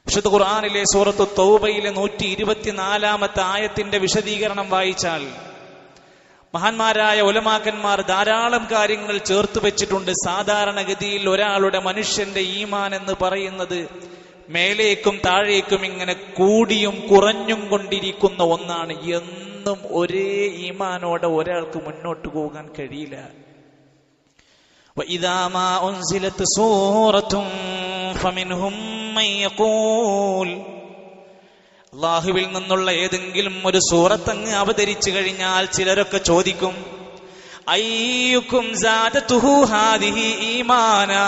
വിശുദ്ധ ഖുർആനിലെ സൂറത്തു തൗബയിലെ 124-ാമത്തെ ആയത്തിന്റെ വിശദീകരണം വായിച്ചാൽ മഹാന്മാരായ ഉലമാക്കന്മാർ ധാരാളം കാര്യങ്ങൾ ചേർത്ത് വെച്ചിട്ടുണ്ട്. സാധാരണഗതിയിൽ ഒരാളുടെ മനുഷ്യന്റെ ഈമാൻ എന്ന് പറയുന്നത് മേലേക്കും താഴേക്കും ഇങ്ങനെ കൂടിയും കുറഞ്ഞും കൊണ്ടിരിക്കുന്ന ഒന്നാണ്. എന്നും ഒരേ ഈമാനോടെ ഒരാൾക്ക് മുന്നോട്ട് പോകാൻ കഴിയില്ല. وَإِذَا مَا أُنْزِلَتْ سُورَةٌ فَمِنْهُمْ مَنْ يَقُولُ അല്ലാഹുവിൽ നിന്നുള്ള ഏതെങ്കിലും ഒരു സൂറത്തങ്ങ് അവതരിച്ചു കഴിഞ്ഞാൽ ചിലരൊക്കെ ചോദിക്കും, അയ്യുക്കും സാദതുഹു ഹാദിഹി ഈമാനാ,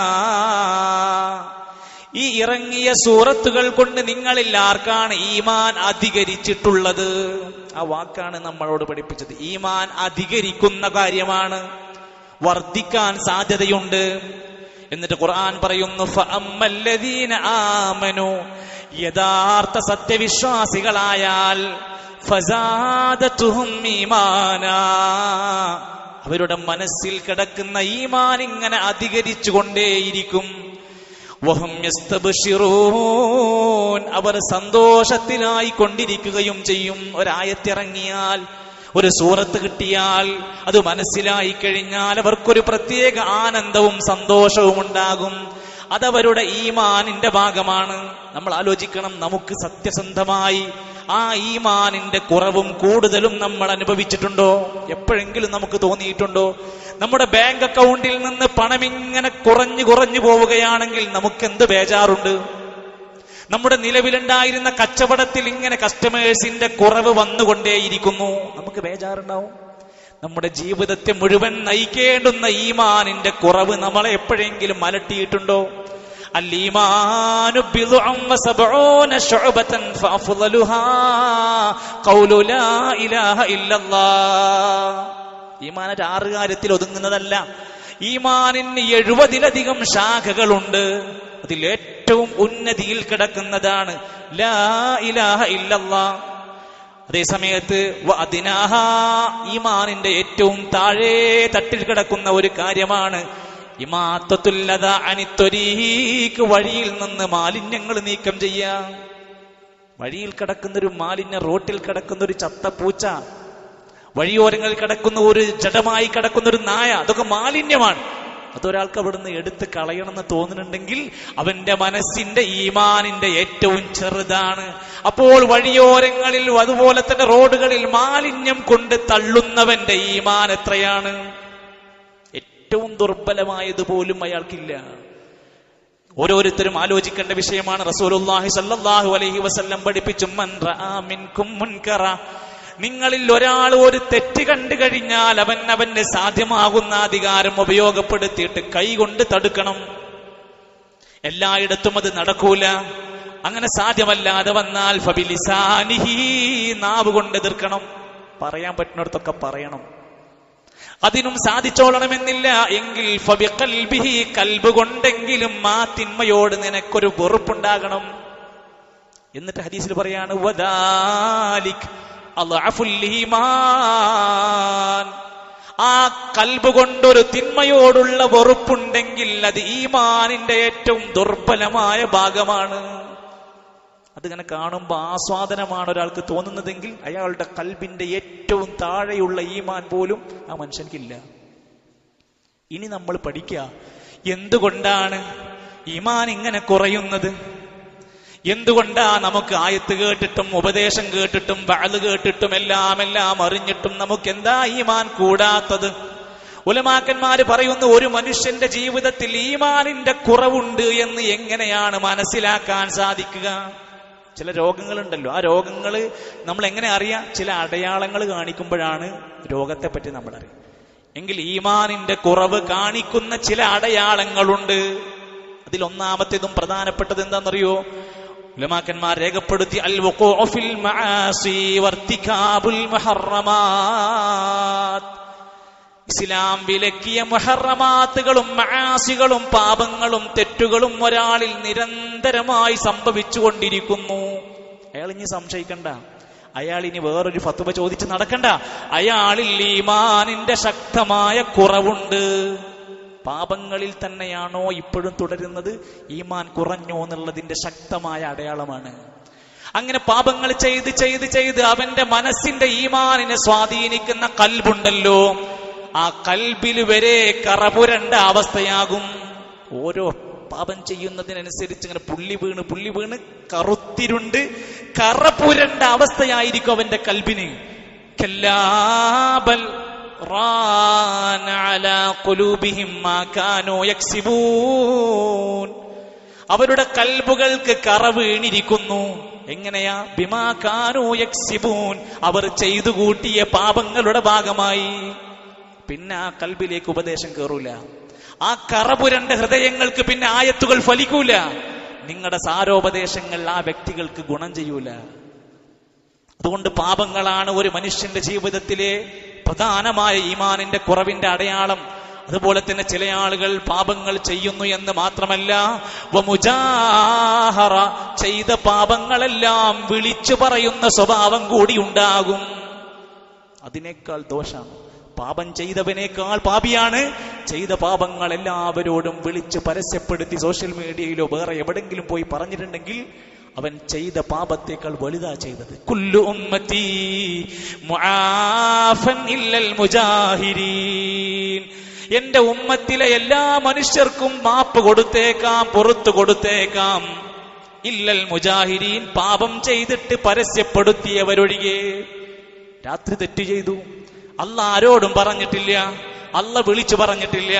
ഈ ഇറങ്ങിയ സൂറത്തുകൾ കൊണ്ട് നിങ്ങളിൽ ആർക്കാണ് ഈമാൻ അധികരിച്ചിട്ടുള്ളത്? ആ വാക്കാണ് നമ്മളോട് പഠിപ്പിച്ചത്. ഈമാൻ അധികരിക്കുന്ന കാര്യമാണ്, വർദ്ധിക്കാൻ സാധ്യതയുണ്ട്. എന്നിട്ട് ഖുർആൻ പറയുന്നു, ഫഅമ്മല്ലദീന ആമനു, യഥാർത്ഥ സത്യവിശ്വാസികളായാൽ ഫസാദതുഹും ഈമാനാ, അവരുടെ മനസ്സിൽ കിടക്കുന്ന ഈമാൻ ഇങ്ങനെ അധികരിച്ചു കൊണ്ടേയിരിക്കും. വഹും യസ്തബ്ശിറൂൻ, അവർ സന്തോഷത്തിലായി കൊണ്ടിരിക്കുകയും ചെയ്യും. ഒരായത്തിറങ്ങിയാൽ, ഒരു സൂറത്ത് കിട്ടിയാൽ, അത് മനസ്സിലായി കഴിഞ്ഞാൽ അവർക്കൊരു പ്രത്യേക ആനന്ദവും സന്തോഷവും ഉണ്ടാകും. അതവരുടെ ഈമാനിന്റെ ഭാഗമാണ്. നമ്മൾ ആലോചിക്കണം, നമുക്ക് സത്യസന്ധമായി ആ ഈമാനിന്റെ കുറവും കൂടുതലും നമ്മൾ അനുഭവിച്ചിട്ടുണ്ടോ? എപ്പോഴെങ്കിലും നമുക്ക് തോന്നിയിട്ടുണ്ടോ? നമ്മുടെ ബാങ്ക് അക്കൗണ്ടിൽ നിന്ന് പണം ഇങ്ങനെ കുറഞ്ഞു പോവുകയാണെങ്കിൽ നമുക്ക് എന്ത് ബേജാറുണ്ട്? നമ്മുടെ നിലവിലുണ്ടായിരുന്ന കച്ചവടത്തിൽ ഇങ്ങനെ കസ്റ്റമേഴ്സിന്റെ കുറവ് വന്നുകൊണ്ടേയിരിക്കുന്നു, നമുക്ക് ബേജാറുണ്ടാവും. നമ്മുടെ ജീവിതത്തെ മുഴുവൻ നയിക്കേണ്ടുന്ന ഈമാനിന്റെ കുറവ് നമ്മളെ എപ്പോഴെങ്കിലും അലട്ടിയിട്ടുണ്ടോ? അൽ-ഈമാനു ബിദ്ഉൻ വസബ്ഊന ശുഅബതൻ ഫഅഫ്ളലുഹാ ഖൗലു ലാ ഇലാഹ ഇല്ലല്ലാഹ്. ഈമാൻ 6 കാര്യത്തിൽ ഒതുങ്ങുന്നതല്ല. ഈമാനിന് 70-ലധികം ശാഖകളുണ്ട്. അതിൽ ഏറ്റവും ഉന്നതിയിൽ കിടക്കുന്നതാണ് ലാ ഇലാഹ ഇല്ലല്ലാഹ്. അതേ സമയത്ത് വഅദ്നാഹാ, ഈമാനിന്റെ ഏറ്റവും താഴെ തട്ടിൽ കിടക്കുന്ന ഒരു കാര്യമാണ് ഇമാത്തത്തുൽ ലദാ അനിത്വരീക്ക്, വഴിയിൽ നിന്ന് മാലിന്യങ്ങൾ നീക്കം ചെയ്യാം. വഴിയിൽ കിടക്കുന്നൊരു മാലിന്യം, റോട്ടിൽ കിടക്കുന്നൊരു ചത്തപ്പൂച്ച, വഴിയോരങ്ങളിൽ കിടക്കുന്ന ഒരു ജഡമായി കിടക്കുന്ന ഒരു നായ, അതൊക്കെ മാലിന്യമാണ്. അതൊരാൾക്ക് അവിടുന്ന് എടുത്ത് കളയണമെന്ന് തോന്നുന്നുണ്ടെങ്കിൽ അവന്റെ മനസ്സിന്റെ ഈമാനിന്റെ ഏറ്റവും ചെറുതാണ്. അപ്പോൾ വഴിയോരങ്ങളിൽ അതുപോലെ തന്നെ റോഡുകളിൽ മാലിന്യം കൊണ്ട് തള്ളുന്നവന്റെ ഈമാൻ എത്രയാണ്? ഏറ്റവും ദുർബലമായത് പോലും അയാൾക്കില്ല. ഓരോരുത്തരും ആലോചിക്കേണ്ട വിഷയമാണ്. റസൂലുള്ളാഹി സ്വല്ലല്ലാഹു അലൈഹി വസല്ലം പഠിപ്പിച്ചു, മൻ റആ മിൻകും മുൻകറ, നിങ്ങളിൽ ഒരാൾ ഒരു തെറ്റ് കണ്ടു കഴിഞ്ഞാൽ അവന് സാധ്യമാകുന്ന അധികാരം ഉപയോഗപ്പെടുത്തിയിട്ട് കൈകൊണ്ട് തടുക്കണം. എല്ലായിടത്തും അത് നടക്കൂല. അങ്ങനെ സാധ്യമല്ലാതെ വന്നാൽ ഫബിലിസാനിഹി, നാവ് കൊണ്ട് എതിർക്കണം. പറയാൻ പറ്റുന്നിടത്തൊക്കെ പറയണം. അതിനും സാധിച്ചോളണമെന്നില്ല എങ്കിൽ ഫബിഖൽബിഹി, കൽബ് കൊണ്ടെങ്കിലും ആ തിന്മയോട് നിനക്കൊരു വെറുപ്പുണ്ടാകണം. എന്നിട്ട് ഹദീസിൽ പറയാണ്, വദാലിക് അദ്അഫുൽ ഈമാൻ, ആ കൽബ് കൊണ്ടൊരു തിന്മയോടുള്ള വെറുപ്പുണ്ടെങ്കിൽ അത് ഈമാനിന്റെ ഏറ്റവും ദുർബലമായ ഭാഗമാണ്. അതിങ്ങനെ കാണുമ്പോൾ ആസ്വാദനമാണ് ഒരാൾക്ക് തോന്നുന്നതെങ്കിൽ അയാളുടെ കൽബിന്റെ ഏറ്റവും താഴെയുള്ള ഈമാൻ പോലും ആ മനുഷ്യൻക്കില്ല. ഇനി നമ്മൾ പഠിക്കുക, എന്തുകൊണ്ടാണ് ഈമാൻ ഇങ്ങനെ കുറയുന്നത്? എന്തുകൊണ്ടാ നമുക്ക് ആയത്ത് കേട്ടിട്ടും ഉപദേശം കേട്ടിട്ടും വഅദ് കേട്ടിട്ടും എല്ലാം അറിഞ്ഞിട്ടും നമുക്ക് എന്താ ഈമാൻ കൂടാത്തത്? ഉലമാക്കന്മാര് പറയുന്നു, ഒരു മനുഷ്യന്റെ ജീവിതത്തിൽ ഈമാനിന്റെ കുറവുണ്ട് എന്ന് എങ്ങനെയാണ് മനസ്സിലാക്കാൻ സാധിക്കുക? ചില രോഗങ്ങളുണ്ടല്ലോ, ആ രോഗങ്ങള് നമ്മൾ എങ്ങനെ അറിയാം? ചില അടയാളങ്ങൾ കാണിക്കുമ്പോഴാണ് രോഗത്തെ പറ്റി നമ്മൾ അറിയാം. എങ്കിൽ ഈമാനിന്റെ കുറവ് കാണിക്കുന്ന ചില അടയാളങ്ങളുണ്ട്. അതിലൊന്നാമത്തേതും പ്രധാനപ്പെട്ടത് എന്താണെന്നറിയോ? ഉലമാക്കന്മാർ രേഖപ്പെടുത്തി, അൽ വഖൂഉ ഫിൽ മആസി വർത്തികാബുൽ മുഹറമാത്ത്, ഇസ്ലാം വിലക്കിയ മുഹറമാത്തുകളും മആസികളും പാപങ്ങളും തെറ്റുകളും ഒരാളിൽ നിരന്തരമായി സംഭവിച്ചു കൊണ്ടിരിക്കുന്നു. അയാൾ ഇനി സംശയിക്കണ്ട, അയാൾ ഇനി വേറൊരു ഫത്വ ചോദിച്ച് നടക്കണ്ട. അയാളിൽ ഈമാനിന്റെ ശക്തമായ കുറവുണ്ട്. പാപങ്ങളിൽ തന്നെയാണോ ഇപ്പോഴും തുടരുന്നത്, ഈമാൻ കുറഞ്ഞോ എന്നുള്ളതിന്റെ ശക്തമായ അടയാളമാണ്. അങ്ങനെ പാപങ്ങൾ ചെയ്ത് ചെയ്ത് ചെയ്ത് അവന്റെ മനസ്സിന്റെ ഈമാനിനെ സ്വാധീനിക്കുന്ന കൽബുണ്ടല്ലോ, ആ കൽബിൽ വരെ കറപുരണ്ട അവസ്ഥയാകും. ഓരോ പാപം ചെയ്യുന്നതിനനുസരിച്ച് ഇങ്ങനെ പുള്ളി വീണ് കറുത്തിരുണ്ട് കറപുരണ്ട അവസ്ഥയായിരിക്കും അവന്റെ കൽബിന്. കല്ലാബൽ റാന അലാ ഖുലൂബിഹിം മാ കാനൂ യക്സിബൂൻ. അവരുടെ കൽബുകൾക്ക് കറ വീണിരിക്കുന്നു. എങ്ങനെയാ? ബിമാ കാനൂ യക്സിബൂൻ, അവർ ചെയ്തു കൂട്ടിയ പാപങ്ങളുടെ ഭാഗമായി. പിന്നെ ആ കൽബിലേക്ക് ഉപദേശം കയറൂല. ആ കറപുരണ്ട ഹൃദയങ്ങൾക്ക് പിന്നെ ആയത്തുകൾ ഫലിക്കൂല. നിങ്ങളുടെ സാരോപദേശങ്ങൾ ആ വ്യക്തികൾക്ക് ഗുണം ചെയ്യൂല. അതുകൊണ്ട് പാപങ്ങളാണ് ഒരു മനുഷ്യന്റെ ജീവിതത്തിലെ പ്രധാനമായ ഈമാനിന്റെ കുറവിന്റെ അടയാളം. അതുപോലെ തന്നെ ചില ആളുകൾ പാപങ്ങൾ ചെയ്യുന്നു എന്ന് മാത്രമല്ല, വമുജാഹറ, ചെയ്ത പാപങ്ങളെല്ലാം വിളിച്ചു പറയുന്ന സ്വഭാവം കൂടി ഉണ്ടാകും. അതിനേക്കാൾ ദോഷമാണ്. പാപം ചെയ്തവനേക്കാൾ പാപിയാണ് ചെയ്ത പാപങ്ങൾ എല്ലാവരോടും വിളിച്ച് പരസ്യപ്പെടുത്തി സോഷ്യൽ മീഡിയയിലോ വേറെ എവിടെങ്കിലും പോയി പറഞ്ഞിട്ടുണ്ടെങ്കിൽ അവൻ ചെയ്ത പാപത്തേക്കാൾ വലുതാ ചെയ്തത്. കുല്ലു ഉമ്മത്തി മുആഫൻ ഇല്ലൽ മുജാഹിരീൻ. എന്റെ ഉമ്മത്തിലെ എല്ലാ മനുഷ്യർക്കും മാപ്പ് കൊടുത്തേക്കാം, പുറത്തു കൊടുത്തേക്കാം. ഇല്ലൽ മുജാഹിരീൻ, പാപം ചെയ്തിട്ട് പരസ്യപ്പെടുത്തിയവരൊഴികെ. രാത്രി തെറ്റ് ചെയ്തു, അല്ല ആരോടും പറഞ്ഞിട്ടില്ല, അല്ല വിളിച്ചു പറഞ്ഞിട്ടില്ല,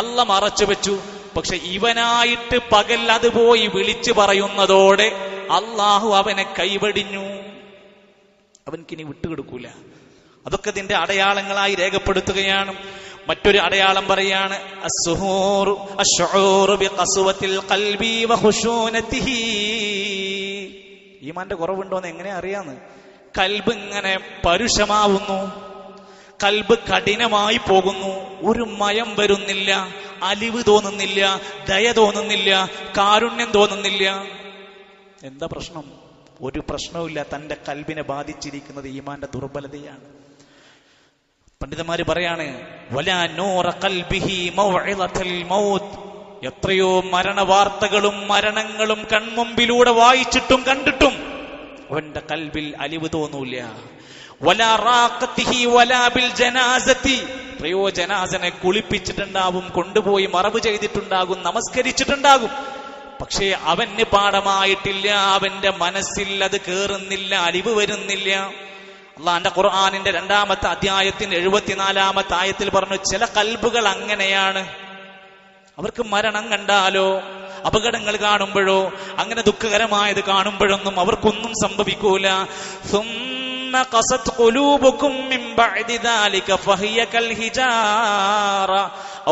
അല്ല മറച്ചു വെച്ചു. പക്ഷെ ഇവനായിട്ട് പകൽ അത് പോയി വിളിച്ചു പറയുന്നതോടെ അള്ളാഹു അവനെ കൈവടിഞ്ഞു. അവൻക്കിനി വിട്ടുകൊടുക്കൂല. അതൊക്കെ ഇതിന്റെ അടയാളങ്ങളായി രേഖപ്പെടുത്തുകയാണ്. മറ്റൊരു അടയാളം പറയാണ്, ഈമാന്റെ കുറവുണ്ടോന്ന് എങ്ങനെ അറിയാന്ന്? കൽബ് ഇങ്ങനെ പരുഷമാവുന്നു, കൽബ് കഠിനമായി പോകുന്നു, ഒരു മയം വരുന്നില്ല, അലിവ് തോന്നുന്നില്ല, ദയ തോന്നുന്നില്ല, കാരുണ്യം തോന്നുന്നില്ല. എന്താ പ്രശ്നം? ഒരു പ്രശ്നവുമില്ല. തന്റെ കൽബിനെ ബാധിച്ചിരിക്കുന്നത് ഈമാന്റെ ദുർബലതയാണ്. പണ്ഡിതന്മാര് പറയാണ്, വലാ നൂറ ഖൽബിഹി മൗഇളത്തുൽ മൗത്ത്. എത്രയോ മരണവാർത്തകളും മരണങ്ങളും കൺമുമ്പിലൂടെ വായിച്ചിട്ടും കണ്ടിട്ടും അവന്റെ കൽബിൽ അലിവ് തോന്നൂല. വലാ റാഖത്തിഹി വലാ ബിൽ ജനാസതി. എത്രയോ ജനാസനെ കുളിപ്പിച്ചിട്ടുണ്ടാകും, കൊണ്ടുപോയി മറവ് ചെയ്തിട്ടുണ്ടാകും, നമസ്കരിച്ചിട്ടുണ്ടാകും. പക്ഷേ അവന് പാഠമായിട്ടില്ല, അവന്റെ മനസ്സിൽ അത് കേറുന്നില്ല, അലിവ് വരുന്നില്ല. അള്ളാന്റെ ഖുർആനിന്റെ 2-ാമത്തെ അധ്യായത്തിന്റെ 74-ാമത്തെ ആയത്തിൽ പറഞ്ഞു, ചില കൽബുകൾ അങ്ങനെയാണ്. അവർക്ക് മരണം കണ്ടാലോ അപകടങ്ങൾ കാണുമ്പോഴോ അങ്ങനെ ദുഃഖകരമായത് കാണുമ്പോഴൊന്നും അവർക്കൊന്നും സംഭവിക്കൂല. ഖസത് ഖുലൂബുകും മിൻ ബഅദി ദാലിക ഫഹിയ കൽ ഹിജാറ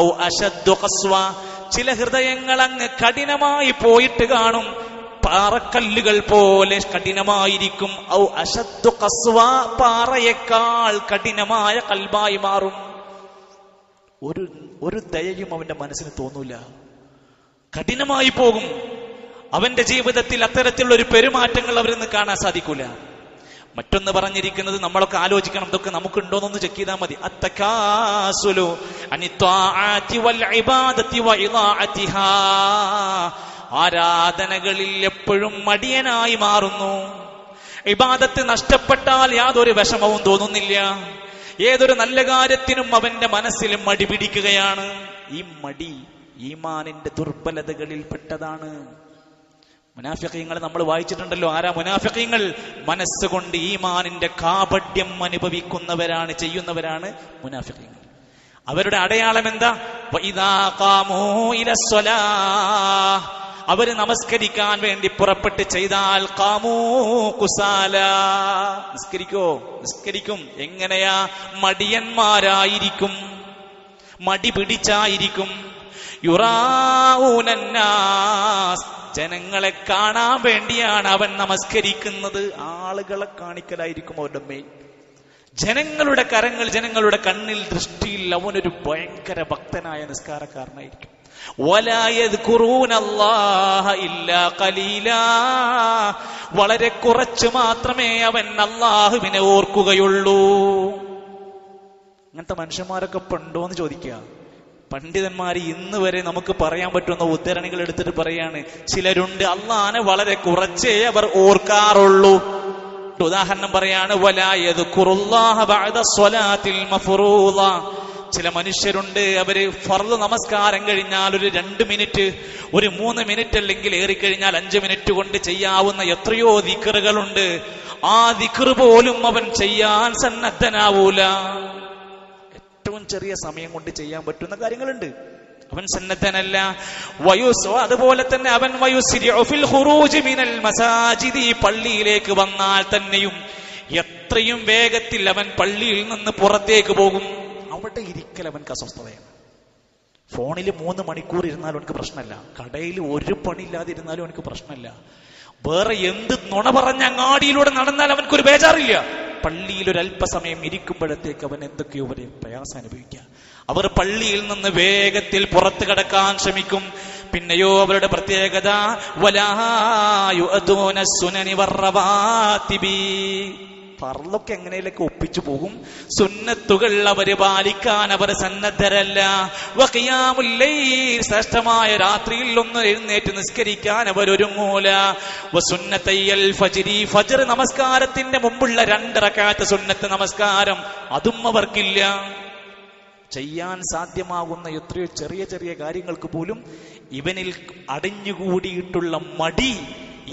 ഔ അശദ്ദു ഖസ്വ. ചില ഹൃദയങ്ങൾ അങ്ങ് കഠിനമായി പോയിട്ട് കാണും, പാറക്കല്ലുകൾ പോലെ കഠിനമായിരിക്കും. ഔ അശദ്ദു ഖസ്വ, പാറയേക്കാൾ കഠിനമായ കൽബായി മാറും. ഒരു ദയയും അവന്റെ മനസ്സിന് തോന്നൂല, കഠിനമായി പോകും. അവന്റെ ജീവിതത്തിൽ അത്തരത്തിലുള്ള ഒരു പെരുമാറ്റങ്ങൾ അവരിന്ന് കാണാൻ സാധിക്കൂല. മറ്റൊന്ന് പറഞ്ഞിരിക്കുന്നത്, നമ്മളൊക്കെ ആലോചിക്കണം, ഇതൊക്കെ നമുക്കുണ്ടോന്നൊന്ന് ചെക്ക് ചെയ്താൽ മതി. അത്തകാസുലു അനിത്വാഅതി വൽ ഇബാദതി വ ഇളാഅതിഹാ. ആരാധനകളിൽ എപ്പോഴും മടിയനായി മാറുന്നു. ഇബാദത്ത് നഷ്ടപ്പെട്ടാൽ യാതൊരു വിഷമവും തോന്നുന്നില്ല. ഏതൊരു നല്ല കാര്യത്തിനും അവന്റെ മനസ്സിൽ മടി പിടിക്കുകയാണ്. ഈ മടി ഈമാനിന്റെ ദുർബലതകളിൽ പെട്ടതാണ്. മുനാഫിഖീങ്ങൾ നമ്മൾ വായിച്ചിട്ടുണ്ടല്ലോ. ആരാ മുനാഫിഖീങ്ങൾ? മനസ്സുകൊണ്ട് ഈമാനിന്റെ കാപട്യം അനുഭവിക്കുന്നവരാണ്, ചെയ്യുന്നവരാണ് മുനാഫിഖീങ്ങൾ. അവരുടെ അടയാളം എന്താ? വഇദാ ഖാമൂ ഇലസ്സലാഹ്, അവര് നമസ്കരിക്കാൻ വേണ്ടി പുറപ്പെട്ട് ചെയ്താൽ ഖാമൂ കുസാല, നിസ്കരിക്കും. എങ്ങനെയാ? മടിയന്മാരായിരിക്കും, മടി പിടിച്ചായിരിക്കും. യുറാഊനന്നാസ്, ജനങ്ങളെ കാണാൻ വേണ്ടിയാണ് അവൻ നമസ്കരിക്കുന്നത്. ആളുകളെ കാണിക്കലായിരിക്കും അവരുടെ മെയിൻ. ജനങ്ങളുടെ കരങ്ങൾ, ജനങ്ങളുടെ കണ്ണിൽ, ദൃഷ്ടിയിൽ അവനൊരു ഭയങ്കര ഭക്തനായ നിസ്കാരക്കാരനായിരിക്കും. വലാ യദ്കുറൂനല്ലാഹ ഇല്ലാ ഖലീലാ, വളരെ കുറച്ച് മാത്രമേ അവൻ അല്ലാഹുവിനെ ഓർക്കുകയുള്ളൂ. അങ്ങനത്തെ മനുഷ്യന്മാരൊക്കെ ഉണ്ടോ എന്ന് ചോദിക്കുക. പണ്ഡിതന്മാർ ഇന്ന് വരെ നമുക്ക് പറയാൻ പറ്റുന്ന ഉദ്ധരണികൾ എടുത്തിട്ട് പറയാണ്, ചിലരുണ്ട് അള്ളാനെ വളരെ കുറച്ചേ അവർ ഓർക്കാറുള്ളൂ. ഉദാഹരണം പറയാണ്, വലാ യദ്കുറുല്ലാഹ ബഅദ സ്വലാത്തിൽ മഫ്റൂള. ചില മനുഷ്യരുണ്ട്, അവര് ഫർള് നമസ്കാരം കഴിഞ്ഞാൽ ഒരു 2 മിനിറ്റ്, ഒരു 3 മിനിറ്റ്, അല്ലെങ്കിൽ ഏറിക്കഴിഞ്ഞാൽ 5 മിനിറ്റ് കൊണ്ട് ചെയ്യാവുന്ന എത്രയോ ദിക്റുകളുണ്ട്. ആ ദിക്ർ പോലും അവൻ ചെയ്യാൻ സന്നദ്ധനാവൂല. ഏറ്റവും ചെറിയ സമയം കൊണ്ട് ചെയ്യാൻ പറ്റുന്ന കാര്യങ്ങളുണ്ട്, അവൻ സന്നദ്ധനല്ല. അതുപോലെ തന്നെ അവൻ ഫിൽ ഖുറൂജ് മിനൽ മസാജിദി, പള്ളിയിലേക്ക് വന്നാൽ തന്നെയും എത്രയും വേഗത്തിൽ അവൻ പള്ളിയിൽ നിന്ന് പുറത്തേക്ക് പോകും. അവിടെ ഇരിക്കൽ അവൻക്ക് അസ്വസ്ഥതയാണ്. ഫോണിൽ 3 മണിക്കൂർ ഇരുന്നാലും അവനക്ക് പ്രശ്നമല്ല, കടയിൽ ഒരു പണിയില്ലാതെ ഇരുന്നാലും അവനക്ക് പ്രശ്നമല്ല, വേറെ എന്ത് നുണ പറഞ്ഞ അങ്ങാടിയിലൂടെ നടന്നാൽ അവനക്കൊരു ബേജാറില്ല. പള്ളിയിൽ ഒരു അല്പസമയം ഇരിക്കുമ്പോഴത്തേക്ക് അവൻ എന്തൊക്കെയോ ഒരു പ്രയാസം അനുഭവിക്കുക. അവർ പള്ളിയിൽ നിന്ന് വേഗത്തിൽ പുറത്തു കടക്കാൻ ശ്രമിക്കും. പിന്നെയോ അവരുടെ പ്രത്യേകത, വലാ യുഅതൂന സുനനി വറവാതിബി, ഫർളൊക്കെ എങ്ങനെയൊക്കെ ഒപ്പിച്ചു പോകും, സുന്നത്തുകൾ അവര് പാലിക്കാൻ അവർ സന്നദ്ധരല്ല. വഖിയാമുൽ ലൈൽ, ശ്രേഷ്ഠമായ രാത്രിയിൽ ഒന്ന് എഴുന്നേറ്റ് നിസ്കരിക്കാൻ അവരൊരുങ്ങൂല. വസുന്നത്തയ്യൽ ഫജ്രി, ഫജ്ർ നമസ്കാരത്തിന്റെ മുമ്പുള്ള 2 റക്അത്ത് സുന്നത്ത് നമസ്കാരം, അതും അവർക്കില്ല. ചെയ്യാൻ സാധ്യമാകുന്ന എത്രയോ ചെറിയ ചെറിയ കാര്യങ്ങൾക്ക് പോലും ഇവനിൽ അടിഞ്ഞുകൂടിയിട്ടുള്ള മടി,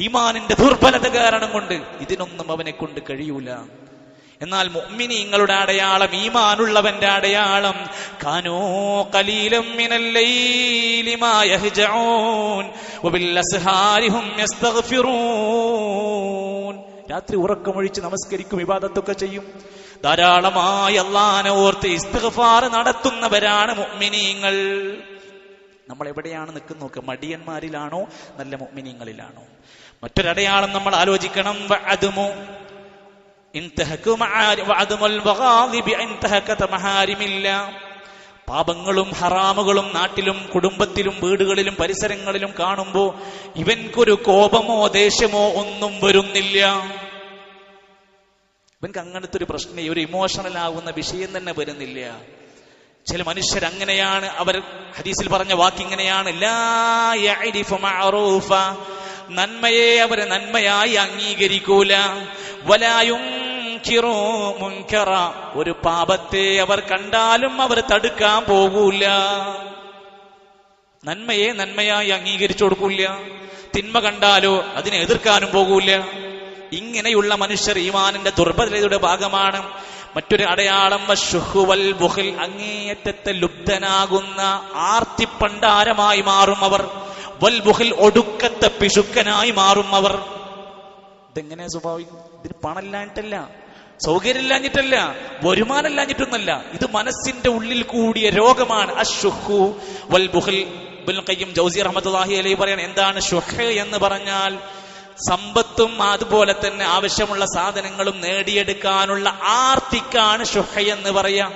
ഈമാനിന്റെ ദുർബലത കാരണം കൊണ്ട് ഇതിനൊന്നും അവനെ കൊണ്ട് കഴിയൂല. എന്നാൽ മുഅ്മിനീങ്ങളുടെ അടയാളം, ഈമാനുള്ളവന്റെ അടയാളം, കാനൂ ഖലീലം മിനൽ ലൈലി മാ യഹ്ജഊൻ വബിൽ അസ്ഹാരി ഹും യസ്തഗ്ഫിറൂൻ. രാത്രി ഉറക്കമൊഴിച്ച് നമസ്കരിക്കും, ഇബാദത്തൊക്കെ ചെയ്യും, ധാരാളമായി അല്ലാഹനെ ഓർത്ത് ഇസ്തിഗ്ഫാർ നടത്തുന്നവരാണ് മുഅ്മിനീങ്ങൾ. നമ്മൾ എവിടെയാണ് നിൽക്കുന്ന നോക്കുക, മടിയന്മാരിലാണോ നല്ല മുഅ്മിനീങ്ങളിലാണോ? മറ്റൊരടയാളം നമ്മൾ ആലോചിക്കണം, പാപങ്ങളും ഹറാമുകളും നാട്ടിലും കുടുംബത്തിലും വീടുകളിലും പരിസരങ്ങളിലും കാണുമ്പോ ഇവൻക്കൊരു കോപമോ ദേഷ്യമോ ഒന്നും വരുന്നില്ല. ഇവൻക്ക് അങ്ങനത്തെ ഒരു പ്രശ്നം, ഒരു ഇമോഷണൽ ആകുന്ന വിഷയം തന്നെ വരുന്നില്ല. ചില മനുഷ്യർ അങ്ങനെയാണ്. അവർ ഹദീസിൽ പറഞ്ഞ വാക്കിങ്ങനെയാണ്, ലാ യഅരിഫു മഅറൂഫ, നന്മയെ അവർ നന്മയായി അംഗീകരിക്കൂല. വലാ യുൻകിറു മുൻകറ, ഒരു പാപത്തെ അവർ കണ്ടാലും അവർ തടുക്കാൻ പോകൂല. നന്മയെ നന്മയായി അംഗീകരിച്ചു കൊടുക്കൂല, തിന്മ കണ്ടാലോ അതിനെ എതിർക്കാനും പോകൂല. ഇങ്ങനെയുള്ള മനുഷ്യർ ഈമാനിന്റെ ദുർബലതയുടെ ഭാഗമാണ്. മറ്റൊരു അടയാളം വശുഹുവൽ ബുഖിൽ, അങ്ങേയറ്റത്തെ ലുബ്ധനാകുന്ന ആർത്തിപ്പണ്ടാരമായി മാറും അവർ. വൽ ബുഖിൽ, ഒടുക്കത്തെ പിശുക്കനായി മാറും അവർ. ഇതെങ്ങനെയാ സ്വാഭാവികം? ഇതിന് പണമില്ലാഞ്ഞിട്ടല്ല, സൗകര്യമില്ലാഞ്ഞിട്ടല്ല, വരുമാനമില്ലാഞ്ഞിട്ടൊന്നല്ല, ഇത് മനസ്സിന്റെ ഉള്ളിൽ കൂടിയ രോഗമാണ്. അശുഹു വൽ ബുഖിൽ. ഇബ്നുൽ ഖയ്യിം ജൗസി റഹ്മത്തുള്ളാഹി അലൈഹി പറയാണ്, എന്താണ് ശുഹ് എന്ന് പറഞ്ഞാൽ? സമ്പത്തും അതുപോലെ തന്നെ ആവശ്യമുള്ള സാധനങ്ങളും നേടിയെടുക്കാനുള്ള ആർത്തിക്കാണ് ശുഹ് എന്ന് പറയാം.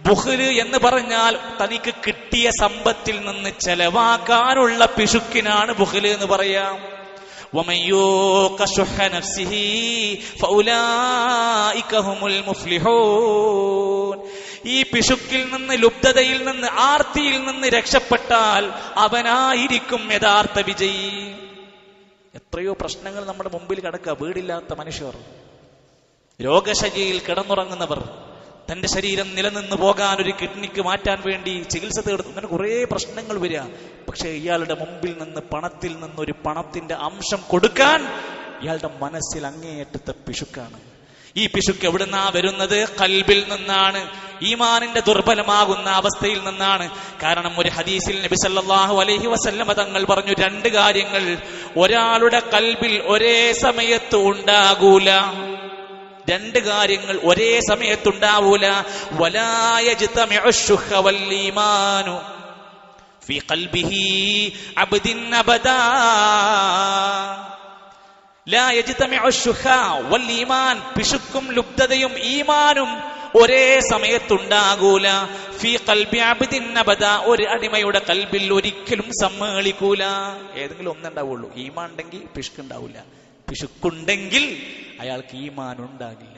ബുഖ്ല് എന്ന് പറഞ്ഞാൽ തനിക്ക് കിട്ടിയ സമ്പത്തിൽ നിന്ന് ചെലവാക്കാനുള്ള പിശുക്കിനാണ് ബുഖ്ല് എന്ന് പറയാം. വമൻ യൂഖ ശുഹ നഫ്സിഹി ഫൗലായിക ഹുമുൽ മുഫ്ലിഹൂൻ. ഈ പിശുക്കിൽ നിന്ന്, ലുബ്ധതയിൽ നിന്ന്, ആർത്തിയിൽ നിന്ന് രക്ഷപ്പെട്ടാൽ അവനായിരിക്കും യഥാർത്ഥ വിജയി. എത്രയോ പ്രശ്നങ്ങൾ നമ്മുടെ മുമ്പിൽ കിടക്കുക. വീടില്ലാത്ത മനുഷ്യർ, രോഗശയ്യയിൽ കിടന്നുറങ്ങുന്നവർ, തന്റെ ശരീരം നിലനിന്ന് പോകാൻ ഒരു കിഡ്നിക്ക് മാറ്റാൻ വേണ്ടി ചികിത്സ തേടുന്നു. അങ്ങനെ കുറെ പ്രശ്നങ്ങൾ വരിക. പക്ഷെ ഇയാളുടെ മുമ്പിൽ നിന്ന് പണത്തിൽ നിന്നൊരു പണത്തിന്റെ അംശം കൊടുക്കാൻ ഇയാളുടെ മനസ്സിൽ അങ്ങേയറ്റത്തെ പിശുക്കാണ്. ഈ പിശുക്ക് എവിടുന്നാ വരുന്നത്? ഖൽബിൽ നിന്നാണ്, ഈമാനിന്റെ ദുർബലമാകുന്ന അവസ്ഥയിൽ നിന്നാണ്. കാരണം ഒരു ഹദീസിൽ നബി സല്ലല്ലാഹു അലൈഹി വസല്ലമ തങ്ങൾ പറഞ്ഞു, 2 കാര്യങ്ങൾ ഒരാളുടെ ഖൽബിൽ ഒരേ സമയത്ത് ഉണ്ടാകൂല. 2 കാര്യങ്ങൾ ഒരേ സമയത്തുണ്ടാവൂല. വലാ യജ്തമിഉ ശുഹ വൽ ഈമാനു ഫീ ഖൽബിഹി അബ്ദിൻ അബദാ. ലാ യജ്തമിഉ ശുഹ വൽ ഈമാൻ, പിശുക്കും ലുബ്ധതയും ഈമാനും ഒരേ സമയത്തുണ്ടാകൂല. ഫീ ഖൽബി അബ്ദിൻ അബദാ, ഒരു അടിമയുടെ ഖൽബിൽ ഒരിക്കലും സമ്മേളിക്കൂല. ഏതെങ്കിലും ഒന്നുണ്ടാവുള്ളൂ. ഈമാൻ ഉണ്ടെങ്കിൽ പിശുക്ക് ഉണ്ടാവില്ല, പിശുക്കുണ്ടെങ്കിൽ അയാൾക്ക് ഈമാൻ ഉണ്ടാകില്ല.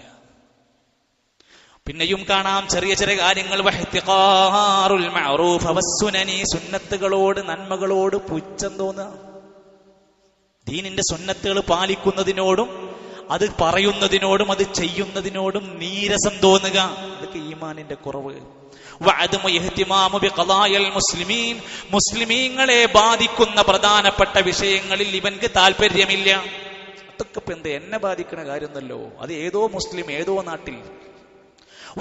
പിന്നെയും കാണാം ചെറിയ ചെറിയ കാര്യങ്ങൾ, സുന്നത്തുകളോട് നന്മകളോട് പുച്ഛം തോന്നുക, ദീനിന്റെ സുന്നത്തുകൾ പാലിക്കുന്നതിനോടും അത് പറയുന്നതിനോടും അത് ചെയ്യുന്നതിനോടും നീരസം തോന്നുക. അതൊക്കെ ഈമാനിന്റെ കുറവ്. മുസ്ലിമീങ്ങളെ ബാധിക്കുന്ന പ്രധാനപ്പെട്ട വിഷയങ്ങളിൽ ഇവൻക്ക് താല്പര്യമില്ല. അതൊക്കെ ഇപ്പൊ എന്ത് എന്നെ ബാധിക്കുന്ന കാര്യമൊന്നല്ലോ, അത് ഏതോ മുസ്ലിം ഏതോ നാട്ടിൽ.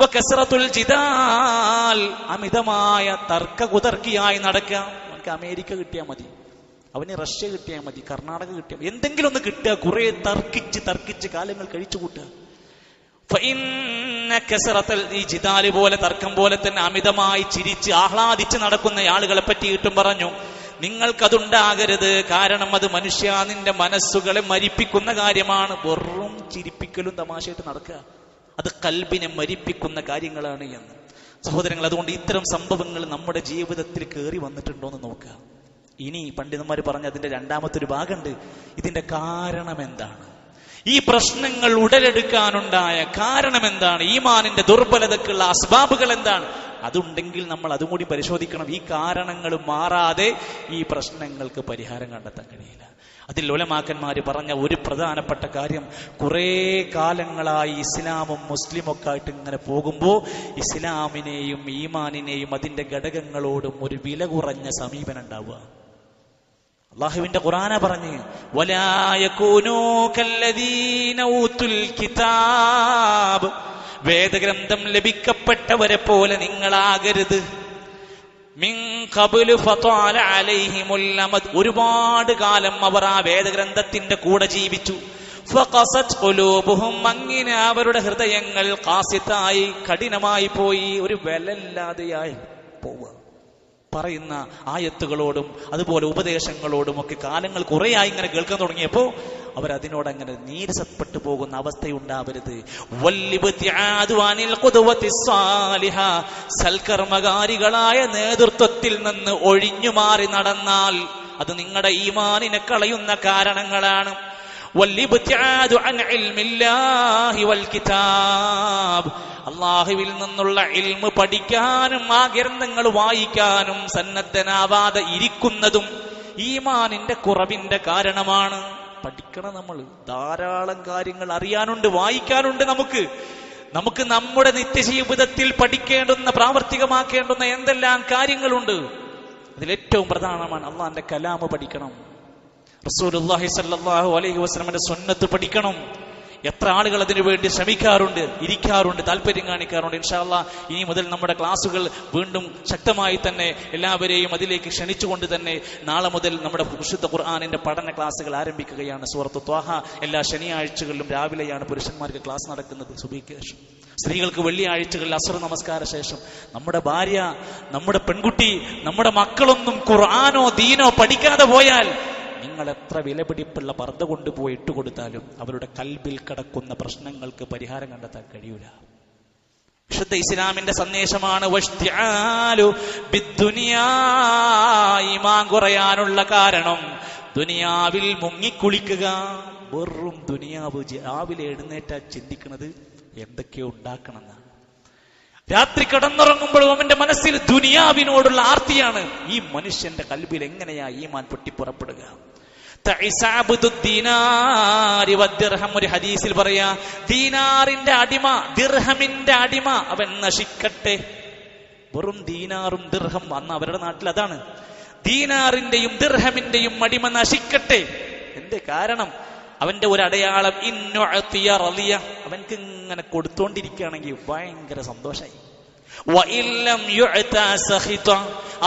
വകസ്റത്തുൽ ജിദാൽ, അമിതമായ തർക്കകുതർക്കിയായി നടക്കുക. അവനക്ക് അമേരിക്ക കിട്ടിയാൽ മതി, അവന് റഷ്യ കിട്ടിയാൽ മതി, കർണാടക കിട്ടിയാൽ മതി, എന്തെങ്കിലും ഒന്ന് കിട്ടുക, കുറെ തർക്കിച്ച് കാലങ്ങൾ കഴിച്ചു കൂട്ടുക. ഈ ജിദാല് പോലെ തർക്കം പോലെ തന്നെ അമിതമായി ചിരിച്ച് ആഹ്ലാദിച്ച് നടക്കുന്ന ആളുകളെ പറ്റിയിട്ടും പറഞ്ഞു, നിങ്ങൾക്കതുണ്ടാകരുത്. കാരണം അത് നിന്റെ മനസ്സുകളെ മരിപ്പിക്കുന്ന കാര്യമാണ്. വെറും ചിരിപ്പിക്കലും തമാശയായിട്ട് നടക്കുക, അത് കൽബിനെ മരിപ്പിക്കുന്ന കാര്യങ്ങളാണ് എന്ന്. സഹോദരങ്ങൾ, അതുകൊണ്ട് ഇത്തരം സംഭവങ്ങൾ നമ്മുടെ ജീവിതത്തിൽ കയറി വന്നിട്ടുണ്ടോ എന്ന് നോക്കുക. ഇനി പണ്ഡിതന്മാർ പറഞ്ഞ അതിന്റെ രണ്ടാമത്തെ ഒരു ഭാഗമുണ്ട്. ഇതിന്റെ കാരണം എന്താണ്? ഈ പ്രശ്നങ്ങൾ ഉടലെടുക്കാനുണ്ടായ കാരണം എന്താണ്? ഈമാനിന്റെ ദുർബലതക്കുള്ള അസ്ബാബുകൾ എന്താണ്? അതുണ്ടെങ്കിൽ നമ്മൾ അതും കൂടി പരിശോധിക്കണം. ഈ കാരണങ്ങൾ മാറാതെ ഈ പ്രശ്നങ്ങൾക്ക് പരിഹാരം കണ്ടെത്താൻ കഴിയില്ല. അതിൽ ഉലമാക്കന്മാര് പറഞ്ഞ ഒരു പ്രധാനപ്പെട്ട കാര്യം, കുറെ കാലങ്ങളായി ഇസ്ലാമും മുസ്ലിമൊക്കെ ആയിട്ട് ഇങ്ങനെ പോകുമ്പോൾ ഇസ്ലാമിനെയും ഈമാനിനെയും അതിന്റെ ഘടകങ്ങളോടും ഒരു വില കുറഞ്ഞ സമീപനം ഉണ്ടാവുക. അല്ലാഹുവിന്റെ ഖുർആന പറഞ്ഞ്, വലാ യകൂനൂ കല്ലദീന ഊതുൽ കിതാബ്, വേദഗ്രന്ഥം ലഭിക്കപ്പെട്ടവരെ പോലെ നിങ്ങളാകരുത്. മിൻ ഖബ്ലു ഫതാല അലൈഹിമുൽ അമദ്, ഒരുപാട് കാലം അവർ ആ വേദഗ്രന്ഥത്തിന്റെ കൂടെ ജീവിച്ചു. ഫഖസത് ഖുലൂബുഹും, അങ്ങനെ അവരുടെ ഹൃദയങ്ങൾ ഖാസിതായി കഠിനമായി പോയി, ഒരു വിലയില്ലാതെയായി പോവുക. പറയുന്ന ആയത്തുകളോടും അതുപോലെ ഉപദേശങ്ങളോടും ഒക്കെ കാലങ്ങൾ കുറേയായി ഇങ്ങനെ കേൾക്കാൻ തുടങ്ങിയപ്പോൾ അവരതിനോടങ്ങനെ നീരസപ്പെട്ടു പോകുന്ന അവസ്ഥയുണ്ടാവരുത്. സൽക്കർമ്മകാരികളായ നേതൃത്വത്തിൽ നിന്ന് ഒഴിഞ്ഞു മാറി നടന്നാൽ അത് നിങ്ങളുടെ ഈമാനിനെ കളയുന്ന കാരണങ്ങളാണ്. അള്ളാഹുവിൽ നിന്നുള്ള ഇൽമ് പഠിക്കാനും ആ ഗ്രന്ഥങ്ങൾ വായിക്കാനും സന്നദ്ധനാവാതെ ഇരിക്കുന്നതും ഈമാനിന്റെ കുറവിന്റെ കാരണമാണ്. പഠിക്കണം, നമ്മൾ ധാരാളം കാര്യങ്ങൾ അറിയാനുണ്ട്, വായിക്കാനുണ്ട്. നമുക്ക് നമ്മുടെ നിത്യജീവിതത്തിൽ പഠിക്കേണ്ടുന്ന പ്രാവർത്തികമാക്കേണ്ടുന്ന എന്തെല്ലാം കാര്യങ്ങളുണ്ട്. അതിലേറ്റവും പ്രധാനമാണ് അള്ളാന്റെ കലാമ് പഠിക്കണം. റസൂലുള്ളാഹി സ്വല്ലല്ലാഹു അലൈഹി വസല്ലമയുടെ സുന്നത്ത് പഠിക്കണം. എത്ര ആളുകൾ അതിനു വേണ്ടി ശ്രമിക്കാറുണ്ട്, ഇരിക്കാറുണ്ട്, താല്പര്യം കാണിക്കാറുണ്ട്. ഇൻഷാ അല്ലാഹ് ഇനി മുതൽ നമ്മുടെ ക്ലാസ്സുകൾ വീണ്ടും ശക്തമായി തന്നെ എല്ലാവരെയും അതിലേക്ക് ക്ഷണിച്ചുകൊണ്ട് തന്നെ നാളെ മുതൽ നമ്മുടെ വിശുദ്ധ ഖുർആനിന്റെ പഠന ക്ലാസ്സുകൾ ആരംഭിക്കുകയാണ്. സൂറത്ത് ത്വാഹ എല്ലാ ശനിയാഴ്ചകളിലും രാവിലെയാണ് പുരുഷന്മാർക്ക് ക്ലാസ് നടക്കുന്നത്, സുബഹിക്ക് ശേഷം. സ്ത്രീകൾക്ക് വെള്ളിയാഴ്ചകളിൽ അസ്ർ നമസ്കാര ശേഷം. നമ്മുടെ ഭാര്യ, നമ്മുടെ പെൺകുട്ടി, നമ്മുടെ മക്കളൊന്നും ഖുർആനോ ദീനോ പഠിക്കാതെ പോയാൽ നിങ്ങൾ എത്ര വിലപിടിപ്പുള്ള പർദ്ദ കൊണ്ടുപോയി ഇട്ടുകൊടുത്താലും അവരുടെ കൽബിൽ കിടക്കുന്ന പ്രശ്നങ്ങൾക്ക് പരിഹാരം കണ്ടെത്താൻ കഴിയൂല. വിശുദ്ധ ഇസ്ലാമിന്റെ സന്ദേശമാണ് ഈമാൻ കുറയാനുള്ള കാരണം ദുനിയാവിൽ മുങ്ങിക്കുളിക്കുക. വെറും ദുനിയാവ്. രാവിലെ എഴുന്നേറ്റാ ചിന്തിക്കുന്നത് എന്തൊക്കെയോ ഉണ്ടാക്കണമെന്നാണ്. രാത്രി കിടന്നുറങ്ങുമ്പോഴും അവന്റെ മനസ്സിൽ ദുനിയാവിനോടുള്ള ആർത്തിയാണ്. ഈ മനുഷ്യന്റെ കൽബിൽ എങ്ങനെയാ ഈമാൻ പൊട്ടിപ്പുറപ്പെടുക? ഒരു ഹദീസിൽ പറയാ, ദീനാറിന്റെ അടിമ, ദിർഹമിന്റെ അടിമ അവൻ നശിക്കട്ടെ. വെറും ദീനാറും ദിർഹം, അന്ന് അവരുടെ നാട്ടിൽ അതാണ്. ദീനാറിന്റെയും ദിർഹമിന്റെയും അടിമ നശിക്കട്ടെ. എന്തേ കാരണം? അവന്റെ ഒരു അടയാളം, അവൻക്ക് ഇങ്ങനെ കൊടുത്തോണ്ടിരിക്കുകയാണെങ്കിൽ ഭയങ്കര സന്തോഷായി.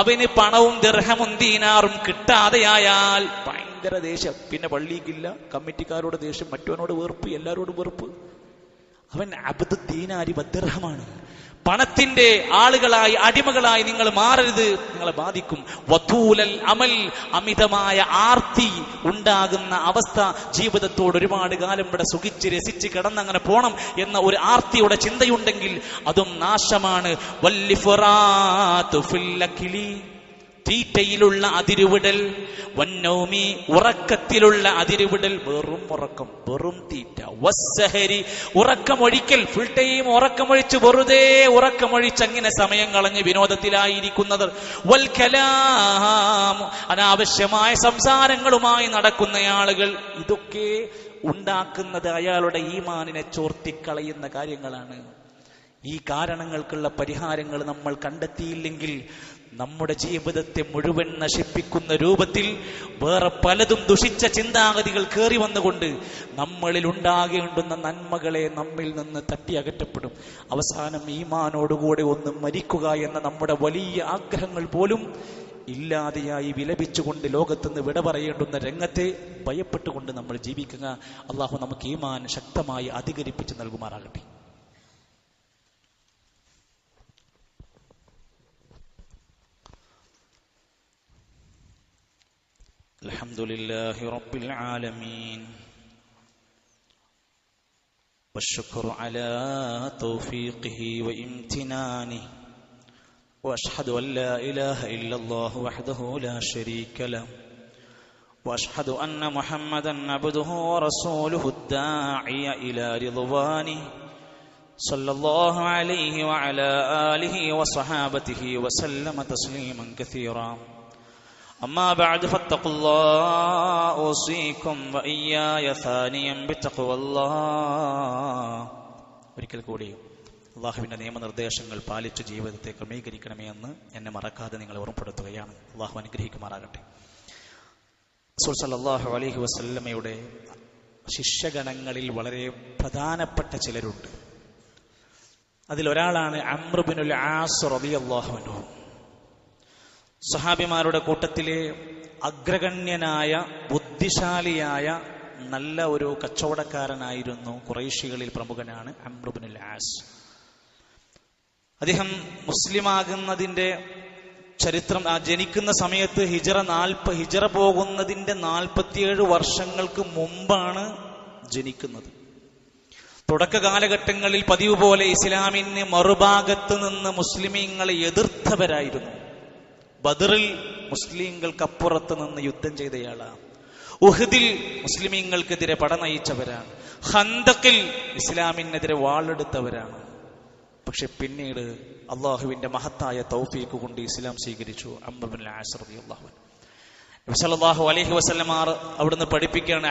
അവന് പണവും ദിർഹമും ദീനാറും കിട്ടാതെയായാൽ ഭയങ്കര ദേഷ്യം. പിന്നെ പള്ളിക്കില്ല, കമ്മിറ്റിക്കാരോട് ദേഷ്യം, മറ്റവനോട് വെറുപ്പ്, എല്ലാരോടും വെറുപ്പ്. അവൻ അബ്ദു ദീനാരി വദ്ദിർഹമാണ്. പണത്തിന്റെ ആളുകളായി, അടിമകളായി നിങ്ങൾ മാറരുത്, നിങ്ങളെ ബാധിക്കും. വതൂലൽ അമൽ, അമിതമായ ആർത്തി ഉണ്ടാകുന്ന അവസ്ഥ. ജീവിതത്തോട് ഒരുപാട് കാലം ഇവിടെ സുഖിച്ച് രസിച്ച് കിടന്നങ്ങനെ പോണം എന്ന ഒരു ആർത്തിയുടെ ചിന്തയുണ്ടെങ്കിൽ അതും നാശമാണ്. തീറ്റയിലുള്ള അതിരുവിടൽ, വന്നൗമി ഉറക്കത്തിലുള്ള അതിരുവിടൽ, വെറും ഉറക്കം, വെറും തീറ്റ, വസ്സഹരി ഉറക്കമൊഴിക്കൽ, ഫുൾ ടൈം ഉറക്കമൊഴിച്ച് വെറുതെ ഉറക്കമൊഴിച്ച് അങ്ങനെ സമയം കളഞ്ഞ് വിനോദത്തിലായിരിക്കുന്നത്, വൽ കലാം അനാവശ്യമായ സംസാരങ്ങളുമായി നടക്കുന്ന ആളുകൾ, ഇതൊക്കെ ഉണ്ടാക്കുന്നത് അയാളുടെ ഈമാനിനെ ചോർത്തിക്കളയുന്ന കാര്യങ്ങളാണ്. ഈ കാരണങ്ങൾക്കുള്ള പരിഹാരങ്ങൾ നമ്മൾ കണ്ടെത്തിയില്ലെങ്കിൽ നമ്മുടെ ജീവിതത്തെ മുഴുവൻ നശിപ്പിക്കുന്ന രൂപത്തിൽ വേറെ പലതും ദുഷിച്ച ചിന്താഗതികൾ കയറി വന്നുകൊണ്ട് നമ്മളിൽ ഉണ്ടാകേണ്ടുന്ന നന്മകളെ നമ്മിൽ നിന്ന് തട്ടി അകറ്റപ്പെടും. അവസാനം ഈമാനോടുകൂടെ ഒന്ന് മരിക്കുക എന്ന നമ്മുടെ വലിയ ആഗ്രഹങ്ങൾ പോലും ഇല്ലാതെയായി വിലപിച്ചുകൊണ്ട് ലോകത്തുനിന്ന് വിട പറയേണ്ടുന്ന രംഗത്തെ ഭയപ്പെട്ടുകൊണ്ട് നമ്മൾ ജീവിക്കുക. അള്ളാഹു നമുക്ക് ഈമാൻ ശക്തമായി അധികരിപ്പിച്ച് നൽകുമാറാകട്ടെ. അൽഹംദുലില്ലാഹി റബ്ബിൽ ആലമീൻ വശുക്റു അലാ തൗഫീഖിഹി വഇംതിനാനിഹി وأشهد أن لا إله إلا الله وحده لا شريك له وأشهد أن محمدا عبده ورسوله الداعي إلى رضوانه صلى الله عليه وعلى آله وصحابته وسلم تسليما كثيرا أما بعد فاتقوا الله أوصيكم وإياي ثانيا بتقوى الله. ഒരിക്കൽ കൂടി അള്ളാഹുവിന്റെ നിയമനിർദ്ദേശങ്ങൾ പാലിച്ച് ജീവിതത്തെ ക്രമീകരിക്കണമേ എന്ന് എന്നെ മറക്കാതെ നിങ്ങൾ ഓർമ്മപ്പെടുത്തുകയാണ്. അള്ളാഹു അനുഗ്രഹിക്കുമാറാകട്ടെ. റസൂൽ സല്ലല്ലാഹു അലൈഹി വസല്ലമയുടെ ശിഷ്യഗണങ്ങളിൽ വളരെ പ്രധാനപ്പെട്ട ചിലരുണ്ട്. അതിലൊരാളാണ് അംർ ഇബ്നുൽ ആസ് റളിയല്ലാഹു അൻഹു. സഹാബിമാരുടെ കൂട്ടത്തിലെ അഗ്രഗണ്യനായ ബുദ്ധിശാലിയായ നല്ല ഒരു കച്ചവടക്കാരനായിരുന്നു. ഖുറൈശികളിൽ പ്രമുഖനാണ് അംർ ഇബ്നുൽ ആസ്. അദ്ദേഹം മുസ്ലിമാകുന്നതിന്റെ ചരിത്രം, ജനിക്കുന്ന സമയത്ത് ഹിജറ പോകുന്നതിന്റെ 47 വർഷങ്ങൾക്ക് മുമ്പാണ് ജനിക്കുന്നത്. തുടക്ക കാലഘട്ടങ്ങളിൽ പതിവ് പോലെ ഇസ്ലാമിന് മറുഭാഗത്ത് നിന്ന് മുസ്ലിമീങ്ങളെ എതിർത്തവരായിരുന്നു. ബദറിൽ മുസ്ലിങ്ങൾക്കപ്പുറത്ത് നിന്ന് യുദ്ധം ചെയ്തയാളാണ്. ഉഹദിൽ മുസ്ലിമീങ്ങൾക്കെതിരെ പട നയിച്ചവരാണ്. ഖന്തഖിൽ ഇസ്ലാമിനെതിരെ വാളെടുത്തവരാണ്. പക്ഷെ പിന്നീട് അള്ളാഹുവിന്റെ മഹത്തായ തൗഫീഖ് കൊണ്ട് ഇസ്ലാം സ്വീകരിച്ചു അംർ ഇബ്നുൽ ആസ് റളിയല്ലാഹു അൻഹു. നബി സല്ലല്ലാഹു അലൈഹി വസല്ലം അവിടുന്ന് പഠിപ്പിക്കുകയാണ്,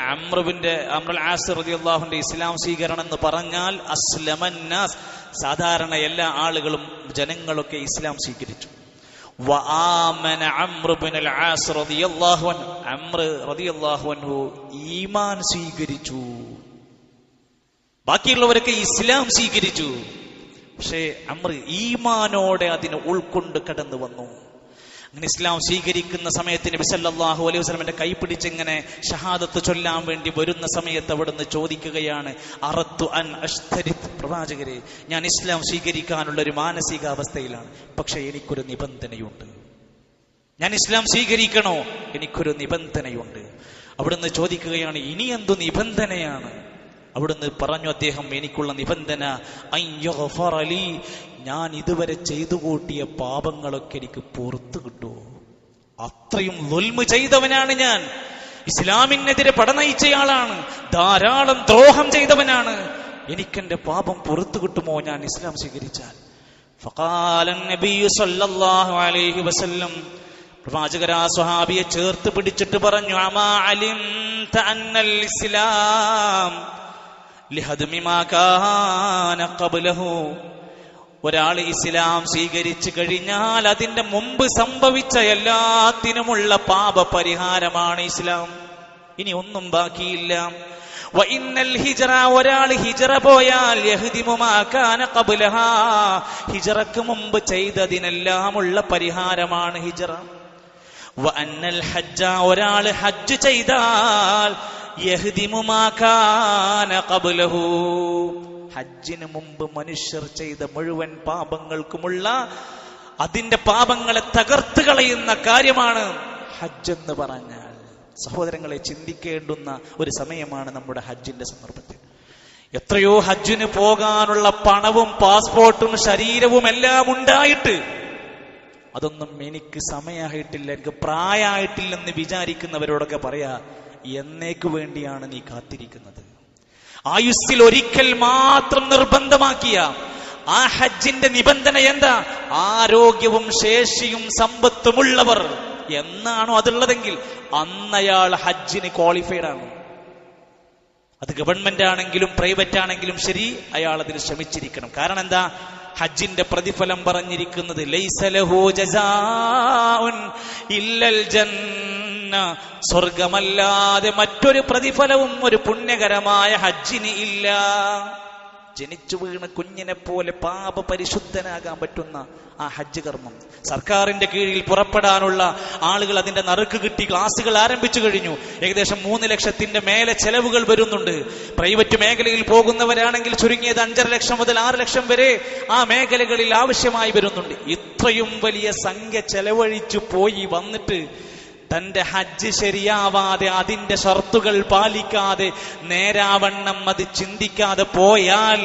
അംറുൽ ആസ് റളിയല്ലാഹുവിന്റെ ഇസ്ലാം സ്വീകരണം എന്ന് പറഞ്ഞാൽ അസ്ലമന്നാസ്, സാധാരണ എല്ലാ ആളുകളും ജനങ്ങളൊക്കെ ഇസ്ലാം സ്വീകരിച്ചു. വആമന അംർ ഇബ്നുൽ ആസ് റളിയല്ലാഹു അൻഹു, അംർ റളിയല്ലാഹു അൻഹു ഈമാൻ സ്വീകരിച്ചു. ബാക്കിയുള്ളവരൊക്കെ ഇസ്ലാം സ്വീകരിച്ചു. പക്ഷേ അംർ ഈമാനോടെ അതിനെ ഉൾക്കൊണ്ട് കടന്നു വന്നു. അങ്ങനെ ഇസ്ലാം സ്വീകരിക്കുന്ന സമയത്ത് നബി സല്ലല്ലാഹു അലൈഹി വസല്ലമയുടെ കൈ പിടിച്ചിങ്ങനെ ഷഹാദത്ത് ചൊല്ലാൻ വേണ്ടി വരുന്ന സമയത്ത് അവിടുന്ന് ചോദിക്കുകയാണ്, അറദ്തു അൻ അഷ്തരിത്, പ്രവാചകരെ ഞാൻ ഇസ്ലാം സ്വീകരിക്കാനുള്ള ഒരു മാനസികാവസ്ഥയിലാണ്, പക്ഷെ എനിക്കൊരു നിബന്ധനയുണ്ട്. ഞാൻ ഇസ്ലാം സ്വീകരിക്കണോ? എനിക്കൊരു നിബന്ധനയുണ്ട്. അവിടുന്ന് ചോദിക്കുകയാണ്, ഇനി എന്തു നിബന്ധനയാണ്? അവിടുന്ന് പറഞ്ഞു അദ്ദേഹം, എനിക്കുള്ള നിബന്ധന അയ്യഗ്ഫറലി, ഞാൻ ഇതുവരെ ചെയ്തു കൂട്ടിയ പാപങ്ങളൊക്കെ എനിക്ക് പുറത്തു കിട്ടുമോ? അത്രയും ദുൽമ് ചെയ്തവനാണ് ഞാൻ. ഇസ്ലാമിനെതിരെ പട നയിച്ചയാളാണ്. ധാരാളം ദ്രോഹം ചെയ്തവനാണ്. എനിക്കെന്റെ പാപം പുറത്തു കിട്ടുമോ ഞാൻ ഇസ്ലാം സ്വീകരിച്ചാൽ? ഫഖാല നബിയു സല്ലല്ലാഹു അലൈഹി വസല്ലം, പ്രവാചകരാ സ്വഹാബിയെ ചേർത്ത് പിടിച്ചിട്ട് പറഞ്ഞു, അമാ അലിംത അന്നൽ ഇസ്ലാം ലിഹദ്മി മാ കാന ഖബ്ലഹു, ഒരാൾ ഇസ്ലാം സ്വീകരിച്ചു കഴിഞ്ഞാൽ അതിന്റെ മുമ്പ് സംഭവിച്ച എല്ലാത്തിനുമുള്ള പാപ പരിഹാരമാണ് ഇസ്ലാം. ഇനി ഒന്നും ബാക്കിയില്ല. വഇന്നൽ ഹിജ്റ, ഒരാൾ ഹിജ്റ പോയാൽ യഹ്ദിമു മാ കാന ഖബ്ലഹാ, ഹിജ്റക്ക് മുമ്പ് ചെയ്തതിനെല്ലാമുള്ള പരിഹാരമാണ് ഹിജ്റ. വഅന്നൽ ഹജ്ജ, ഒരാൾ ഹജ്ജ് ചെയ്താൽ യഹ്ദിമു മാ കാന ഖബ്ലഹു, ഹജ്ജിന് മുമ്പ് മനുഷ്യർ ചെയ്ത മുഴുവൻ പാപങ്ങൾക്കുമുള്ള അതിന്റെ പാപങ്ങളെ തകർത്ത് കളയുന്ന കാര്യമാണ് ഹജ്ജ് എന്ന് പറഞ്ഞാൽ. സഹോദരങ്ങളെ, ചിന്തിക്കേണ്ടുന്ന ഒരു സമയമാണ് നമ്മുടെ ഹജ്ജിന്റെ സന്ദർഭത്തിൽ. എത്രയോ ഹജ്ജിന് പോകാനുള്ള പണവും പാസ്പോർട്ടും ശരീരവും എല്ലാം ഉണ്ടായിട്ട് അതൊന്നും എനിക്ക് സമയമായിട്ടില്ല, എനിക്ക് പ്രായമായിട്ടില്ലെന്ന് വിചാരിക്കുന്നവരോടൊക്കെ പറയാ, എന്നേക്ക് വേണ്ടിയാണ് നീ കാത്തിരിക്കുന്നത്? ആയുസ്സിൽ ഒരിക്കൽ മാത്രം നിർബന്ധമാക്കിയ ആ ഹജ്ജിന്റെ നിബന്ധന എന്താ? ആരോഗ്യവും ശേഷിയും സമ്പത്തുമുള്ളവർ എന്നാണോ അതുള്ളതെങ്കിൽ അന്നയാൾ ഹജ്ജിന് ക്വാളിഫൈഡ് ആണ്. അത് ഗവൺമെന്റ് ആണെങ്കിലും പ്രൈവറ്റ് ആണെങ്കിലും ശരി, അയാൾ അതിന് ശ്രമിച്ചിരിക്കണം. കാരണം എന്താ? ഹജ്ജിന്റെ പ്രതിഫലം പറഞ്ഞിരിക്കുന്നത് ലൈസ ലഹു ജസാഉൻ ഇല്ലൽ ജന്ന, സ്വർഗമല്ലാതെ മറ്റൊരു പ്രതിഫലവും ഒരു പുണ്യകരമായ ഹജ്ജിന് ഇല്ല. ജനിച്ചു വീണ കുഞ്ഞിനെ പോലെ പാപപരിശുദ്ധനാകാൻ പറ്റുന്ന ആ ഹജ്ജ് കർമ്മം സർക്കാരിന്റെ കീഴിൽ പുറപ്പെടാനുള്ള ആളുകൾ അതിന്റെ നറുക്ക് കിട്ടി ക്ലാസുകൾ ആരംഭിച്ചു കഴിഞ്ഞു. ഏകദേശം 3 ലക്ഷത്തിന്റെ മേലെ ചെലവുകൾ വരുന്നുണ്ട്. പ്രൈവറ്റ് മേഖലയിൽ പോകുന്നവരാണെങ്കിൽ ചുരുങ്ങിയത് 5.5 ലക്ഷം മുതൽ 6 ലക്ഷം വരെ ആ മേഖലകളിൽ ആവശ്യമായി വരുന്നുണ്ട്. ഇത്രയും വലിയ സംഖ്യ ചെലവഴിച്ചു പോയി വന്നിട്ട് തന്റെ ഹജ്ജ് ശരിയാവാതെ, അതിന്റെ ഷർത്തുകൾ പാലിക്കാതെ, നേരാവണ്ണം അത് ചിന്തിക്കാതെ പോയാൽ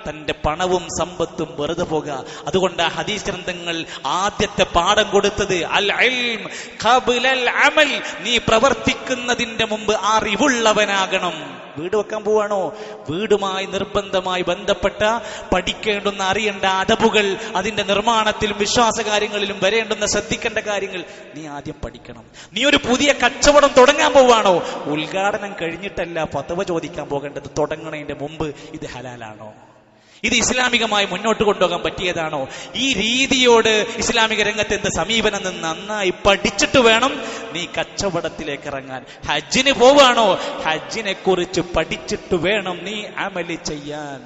തന്റെ പണവും സമ്പത്തും വെറുതെ പോകുക. അതുകൊണ്ട് ആ ഹദീസ് ഗ്രന്ഥങ്ങൾ ആദ്യത്തെ പാഠം കൊടുത്തത് അൽ ഇൽം ഖബ്ലൽ അമൽ, നീ പ്രവർത്തിക്കുന്നതിന്റെ മുമ്പ് അറിവുള്ളവനാകണം. വീട് വെക്കാൻ പോവാണോ? വീടുമായി നിർബന്ധമായി ബന്ധപ്പെട്ട പഠിക്കേണ്ടുന്ന, അറിയേണ്ട അദബുകൾ, അതിന്റെ നിർമ്മാണത്തിലും വിശ്വാസകാര്യങ്ങളിലും വരേണ്ടുന്ന ശ്രദ്ധിക്കേണ്ട കാര്യങ്ങൾ നീ ആദ്യം പഠിക്കണം. നീ ഒരു പുതിയ കച്ചവടം തുടങ്ങാൻ പോവാണോ? ഉദ്ഘാടനം കഴിഞ്ഞിട്ടല്ല ഫത്വ ചോദിക്കാൻ പോകേണ്ടത്, തുടങ്ങണതിന്റെ മുമ്പ് ഇത് ഹലാലാണോ, ഇത് ഇസ്ലാമികമായി മുന്നോട്ട് കൊണ്ടുപോകാൻ പറ്റിയതാണോ, ഈ രീതിയോട് ഇസ്ലാമിക രംഗത്ത് എന്ത് സമീപനം നിന്ന് നന്നായി പഠിച്ചിട്ട് വേണം നീ കച്ചവടത്തിലേക്ക് ഇറങ്ങാൻ. ഹജ്ജിന് പോവാണോ? ഹജ്ജിനെ കുറിച്ച് പഠിച്ചിട്ട് വേണം നീ അമല് ചെയ്യാൻ.